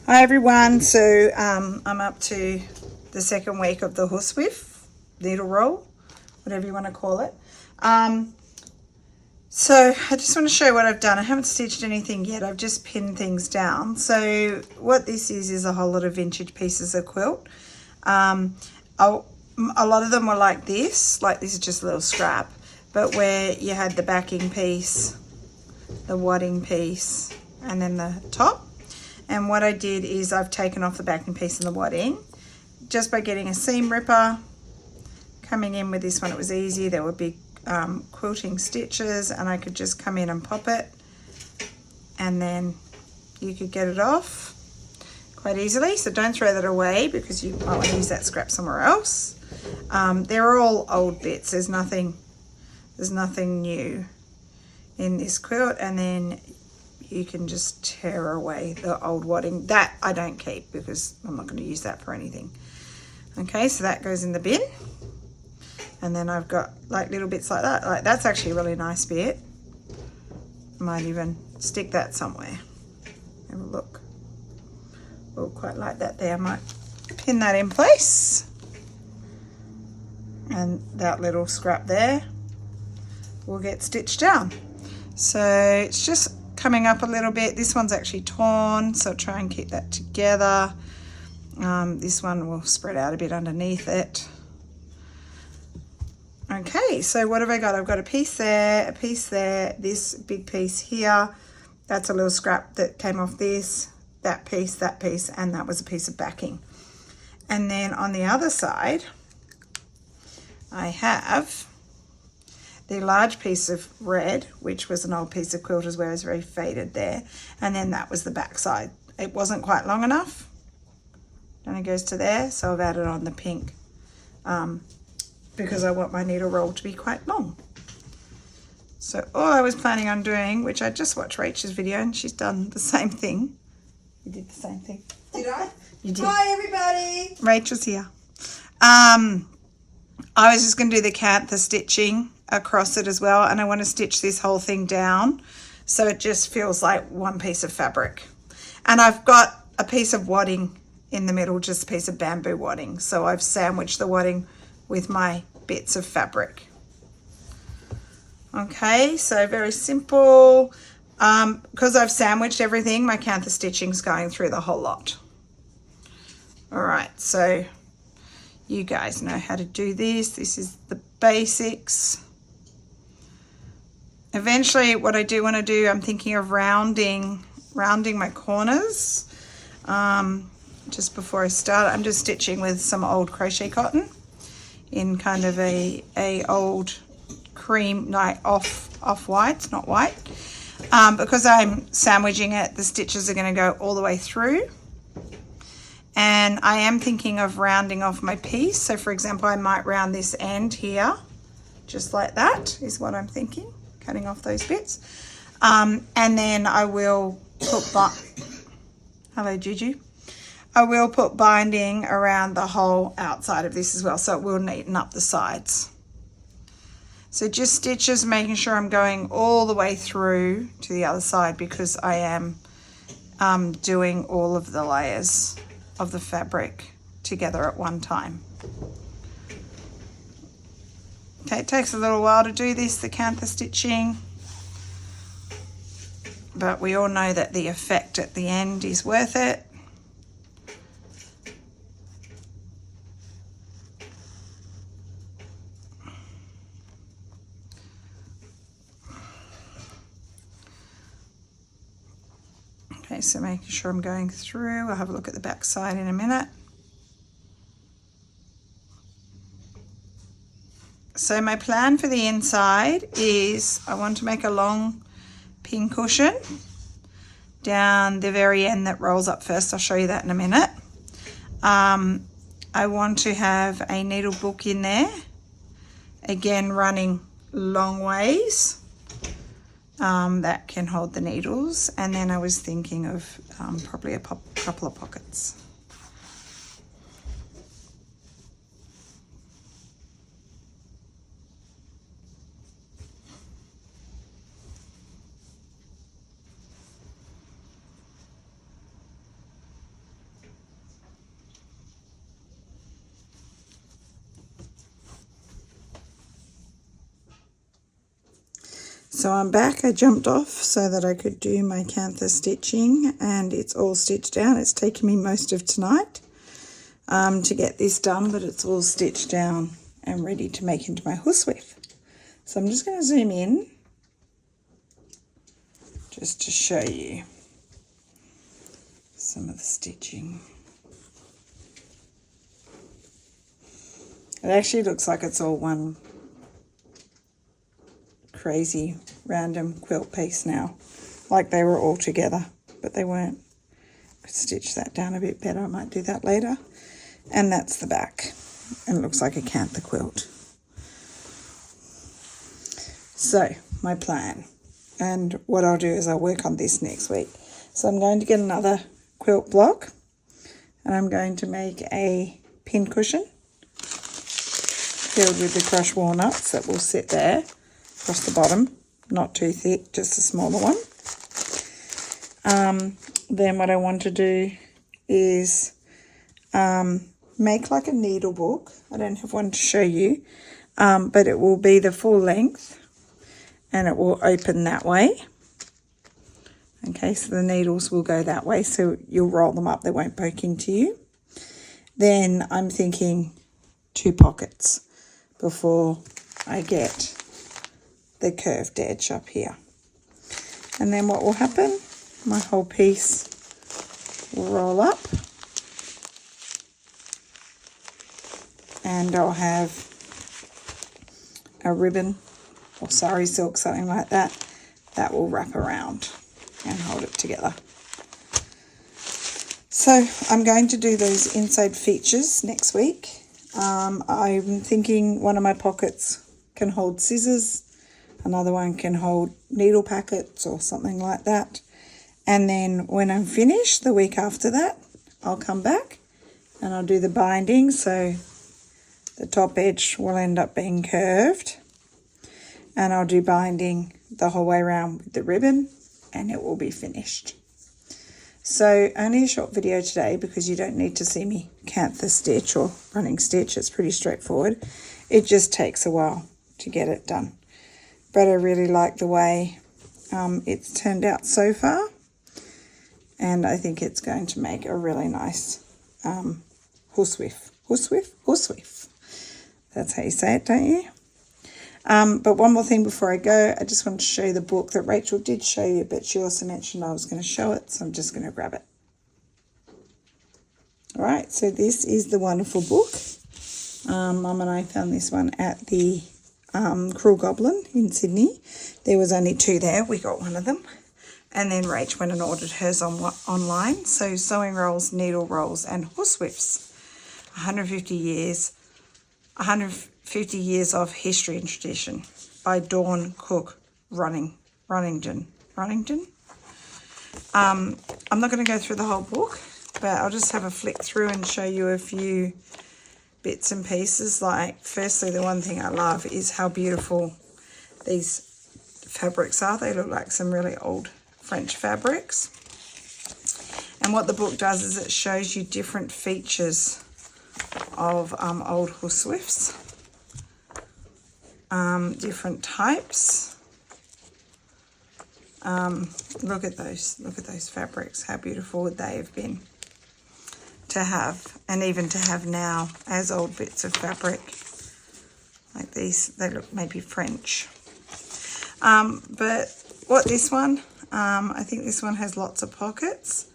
Hi everyone, so I'm up to the second week of the horsewhip needle roll, whatever you want to call it. So I just want to show you what I've done. I haven't stitched anything yet, I've just pinned things down. So what this is a whole lot of vintage pieces of quilt. A lot of them were like this is just a little scrap, but where you had the backing piece, the wadding piece, and then the top. And what I did is I've taken off the backing piece and the wadding just by getting a seam ripper. Coming in with this one, it was easy. There were big quilting stitches and I could just come in and pop it, and then you could get it off quite easily. So don't throw that away because you might want to use that scrap somewhere else. They're all old bits. There's nothing new in this quilt. And then you can just tear away the old wadding. That I don't keep because I'm not going to use that for anything. Okay, so that goes in the bin. And then I've got like little bits like that. Like that's actually a really nice bit. Might even stick that somewhere. Have a look. Oh, quite like that there. I might pin that in place. And that little scrap there will get stitched down. So it's just coming up a little bit. This one's actually torn, so I'll try and keep that together. This one will spread out a bit underneath it. Okay, so what have I got? I've got a piece there, this big piece here. That's a little scrap that came off this, that piece, and that was a piece of backing. And then on the other side, I have the large piece of red, which was an old piece of quilters where it was very faded there. And then that was the back side. It wasn't quite long enough. And it goes to there, so I've added on the pink because I want my needle roll to be quite long. So all I was planning on doing, which I just watched Rachel's video and she's done the same thing. You did the same thing. Did I? You did. Hi everybody. Rachel's here. I was just going to do the cantha stitching across it as well, and I want to stitch this whole thing down so it just feels like one piece of fabric. And I've got a piece of wadding in the middle, just a piece of bamboo wadding, so I've sandwiched the wadding with my bits of fabric. Okay, so very simple. Because I've sandwiched everything, my cantha stitching's going through the whole lot. All right, so you guys know how to do this. This is the basics. Eventually, what I do want to do, I'm thinking of rounding my corners. Just before I start, I'm just stitching with some old crochet cotton in kind of a old cream, like off white, not white. Because I'm sandwiching it, the stitches are going to go all the way through. And I am thinking of rounding off my piece. So for example, I might round this end here, just like that is what I'm thinking, cutting off those bits. And then I will put, hello Juju. I will put binding around the whole outside of this as well, so it will neaten up the sides. So just stitches, making sure I'm going all the way through to the other side because I am doing all of the layers of the fabric together at one time. Okay, it takes a little while to do this, the cantha stitching, but we all know that the effect at the end is worth it. Okay, so making sure I'm going through. I'll have a look at the back side in a minute. So my plan for the inside is I want to make a long pin cushion down the very end that rolls up first. I'll show you that in a minute. I want to have a needle book in there, again running long ways. That can hold the needles, and then I was thinking of probably a couple of pockets. So I'm back. I jumped off so that I could do my Canthus stitching, and it's all stitched down. It's taken me most of tonight to get this done, but it's all stitched down and ready to make into my horsewhip. So I'm just going to zoom in just to show you some of the stitching. It actually looks like it's all one crazy random quilt piece now, like they were all together, but they weren't. Could stitch that down a bit better. I might do that later. And that's the back, and it looks like a Cantha quilt. So my plan, and what I'll do is I'll work on this next week. So I'm going to get another quilt block, and I'm going to make a pin cushion filled with the crushed walnuts that will sit there across the bottom, not too thick, just a smaller one. Then what I want to do is make like a needle book. I don't have one to show you, but it will be the full length and it will open that way. Okay, so the needles will go that way, so you'll roll them up, they won't poke into you. Then I'm thinking 2 pockets before I get the curved edge up here. And then what will happen, my whole piece will roll up, and I'll have a ribbon or sari silk, something like that, that will wrap around and hold it together. So I'm going to do those inside features next week. I'm thinking one of my pockets can hold scissors, another one can hold needle packets or something like that. And then when I'm finished, the week after that, I'll come back and I'll do the binding. So the top edge will end up being curved, and I'll do binding the whole way around with the ribbon, and it will be finished. So only a short video today because you don't need to see me Cantha stitch or running stitch. It's pretty straightforward. It just takes a while to get it done. But I really like the way it's turned out so far. And I think it's going to make a really nice horsewhip. Horsewhip. That's how you say it, don't you? But one more thing before I go, I just want to show you the book that Rachel did show you, but she also mentioned I was going to show it, so I'm just going to grab it. All right, so this is the wonderful book. Mum and I found this one at the Cruel Goblin in Sydney. There was only 2 there. We got one of them. And then Rach went and ordered hers online. So Sewing Rolls, Needle Rolls, and Horsewhips. 150 years of history and tradition by Dawn Cook Runnington. I'm not going to go through the whole book, but I'll just have a flick through and show you a few bits and pieces. Like, firstly, the one thing I love is how beautiful these fabrics are. They look like some really old French fabrics. And what the book does is it shows you different features of old horsewhips. Different types. Look at those fabrics. How beautiful would they have been to have, and even to have now as old bits of fabric like these. They look maybe French. But what this one, I think this one has lots of pockets.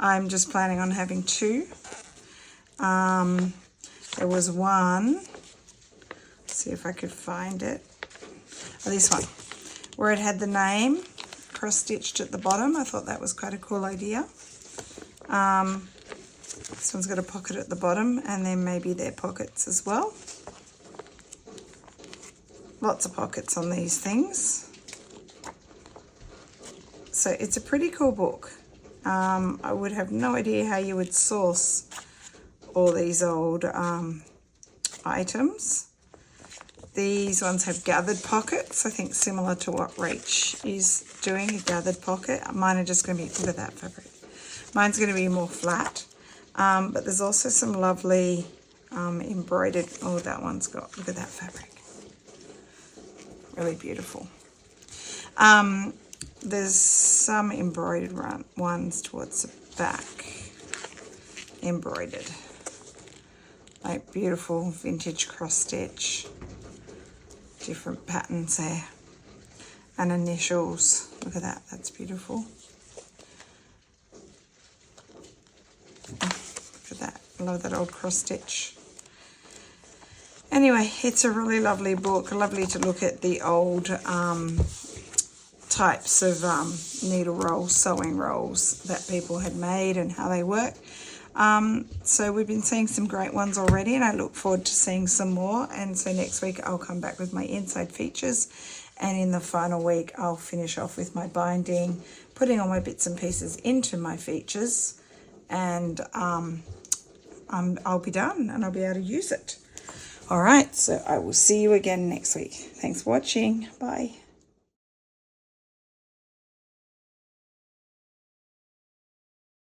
I'm just planning on having 2. There was one, let's see if I could find it. Oh, this one, where it had the name cross-stitched at the bottom. I thought that was quite a cool idea. This one's got a pocket at the bottom, and then maybe their pockets as well. Lots of pockets on these things. So it's a pretty cool book. I would have no idea how you would source all these old items. These ones have gathered pockets, I think similar to what Rach is doing, a gathered pocket. Mine are just going to be, look at that fabric. Mine's going to be more flat. But there's also some lovely embroidered, oh, that one's got, look at that fabric. Really beautiful. There's some embroidered ones towards the back. Embroidered. Like beautiful vintage cross stitch. Different patterns there. And initials. Look at that, that's beautiful. Look at that, I love that old cross stitch. Anyway, it's a really lovely book. Lovely to look at the old types of needle rolls, sewing rolls that people had made and how they work. So we've been seeing some great ones already, and I look forward to seeing some more. And so next week I'll come back with my inside features, and in the final week I'll finish off with my binding, putting all my bits and pieces into my features, and I'll be done and I'll be able to use it. All right, so I will see you again next week. Thanks for watching. Bye.